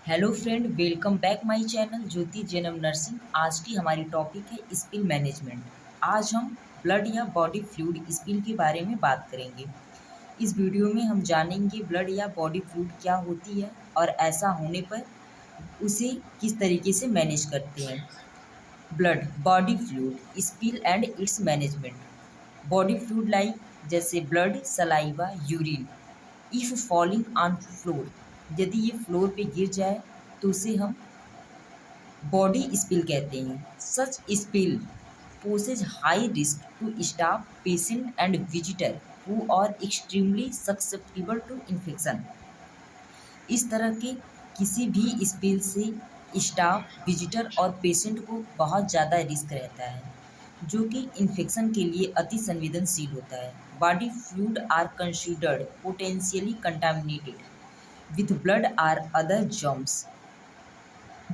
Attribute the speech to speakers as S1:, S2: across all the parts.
S1: Hello friend, welcome back my channel Jyoti Jainam nursing. आज की हमारी टॉपिक है स्पिल मैनेजमेंट। आज हम ब्लड या बॉडी फ्लूइड स्पिल के बारे में बात करेंगे। इस वीडियो में हम जानेंगे ब्लड या बॉडी फ्लूइड क्या होती है और ऐसा होने पर उसे किस तरीके से मैनेज करते हैं। Blood body fluid spill and its management. Body fluid like जैसे blood, saliva, urine if falling on floor, यदि ये फ्लोर पे गिर जाए तो उसे हम बॉडी स्पिल कहते हैं। Such spill poses high risk to staff, patient and visitor who are extremely susceptible to infection. इस तरह के किसी भी स्पिल से स्टाफ, विजिटर और पेशेंट को बहुत ज़्यादा रिस्क रहता है, जो कि इन्फेक्शन के लिए अति संवेदनशील होता है। Body fluid are considered potentially contaminated with blood or other germs.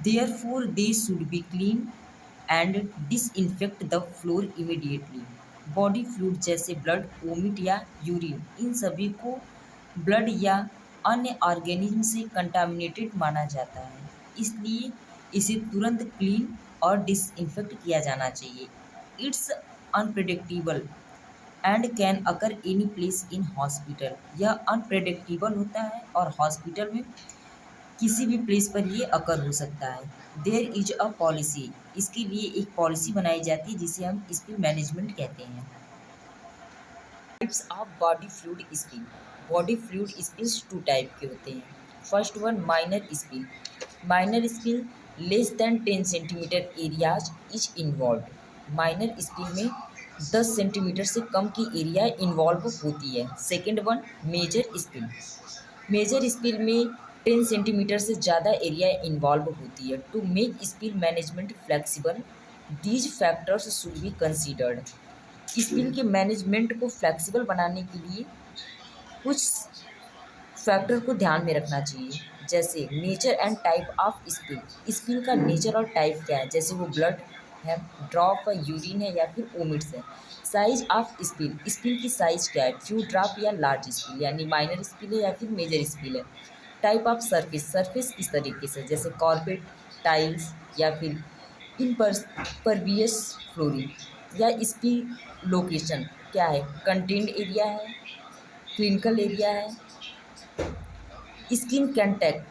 S1: Therefore, they should be clean and disinfect the floor immediately. Body fluid जैसे ब्लड, वोमिट या यूरिन, इन सभी को ब्लड या अन्य ऑर्गेनिज्म से कंटामिनेटेड माना जाता है, इसलिए इसे तुरंत क्लीन और डिसइंफेक्ट किया जाना चाहिए। It's unpredictable and can occur any place in hospital. यह अनप्रेडिक्टेबल होता है और हॉस्पिटल में किसी भी प्लेस पर ये अकर हो सकता है। देयर इज अ पॉलिसी, इसके लिए एक पॉलिसी बनाई जाती है जिसे हम स्पिल मैनेजमेंट कहते हैं। Types of body fluid spill. Body fluid spills two type के होते हैं। First one minor spill. Minor spill less than 10 centimetre areas is involve. Minor spill में 10 सेंटीमीटर से कम की एरिया इन्वॉल्व होती है। Second one major spill. Major spill में 10 centimetre से ज़्यादा एरिया इन्वॉल्व होती है। To make spill management flexible, these factors should be considered. Spill के मैनेजमेंट को फ्लेक्सिबल बनाने के लिए कुछ फैक्टर को ध्यान में रखना चाहिए, जैसे nature and type of spill. Spill का नेचर और टाइप क्या है, जैसे वो ब्लड है, ड्रॉप है, यूरिन है या फिर वोमिट्स है। साइज ऑफ स्पिल, स्पिल की साइज क्या है, फ्यू ड्रॉप या लार्ज स्पिल यानी माइनर स्पिल है या फिर मेजर स्पिल है। टाइप ऑफ सरफेस, सरफेस इस तरीके से जैसे कॉर्पेट, टाइल्स या फिर परवियस फ्लोरिंग। या स्पिल लोकेशन क्या है, कंटेंट एरिया है, क्लिनिकल एरिया है। Skin contact,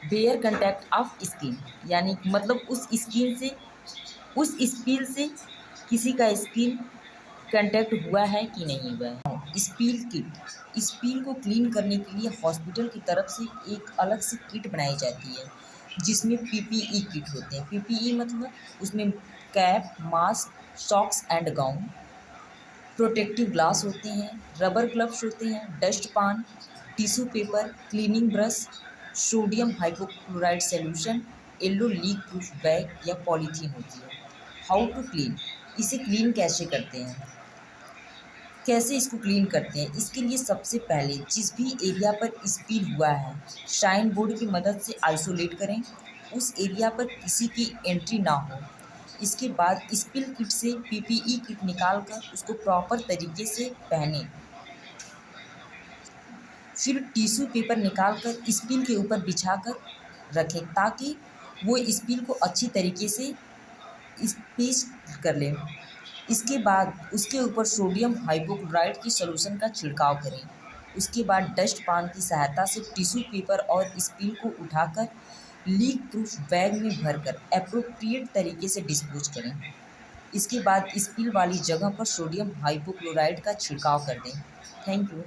S1: bare contact of skin यानी मतलब उस स्किन से, उस स्पिल से किसी का स्किन कंटैक्ट हुआ है कि नहीं हुआ है। स्पिल किट, स्पिल को क्लीन करने के लिए हॉस्पिटल की तरफ से एक अलग से किट बनाई जाती है, जिसमें पीपीई किट होते हैं। पीपीई मतलब उसमें cap, mask, socks and gown, protective glass होते हैं, रबर ग्लव्स होते हैं, dust pan, tissue paper, cleaning brush, sodium hypochloride solution, yellow leak proof bag या पॉलीथीन होती है। हाउ टू क्लीन, इसे क्लीन कैसे करते हैं, कैसे इसको क्लीन करते हैं। इसके लिए सबसे पहले जिस भी एरिया पर स्पिल हुआ है, शाइन बोर्ड की मदद से आइसोलेट करें, उस एरिया पर किसी की एंट्री ना हो। इसके बाद स्पिल किट से पीपीई किट निकाल कर उसको प्रॉपर तरीके से पहने। फिर टिश्यू पेपर निकाल कर स्पिल के ऊपर बिछा कर रखें ताकि वो स्पिल को अच्छी तरीके से स्पेस कर लें। इसके बाद उसके ऊपर सोडियम हाइपोक्लोराइड की सॉल्यूशन का छिड़काव करें। उसके बाद डस्ट पान की सहायता से टिश्यू पेपर और स्पिल को उठाकर लीक प्रूफ बैग में भरकर एप्रोप्रिएट तरीके से डिस्पोज करें। इसके बाद स्पिल वाली जगह पर सोडियम हाइपोक्लोराइड का छिड़काव कर दें। Thank you.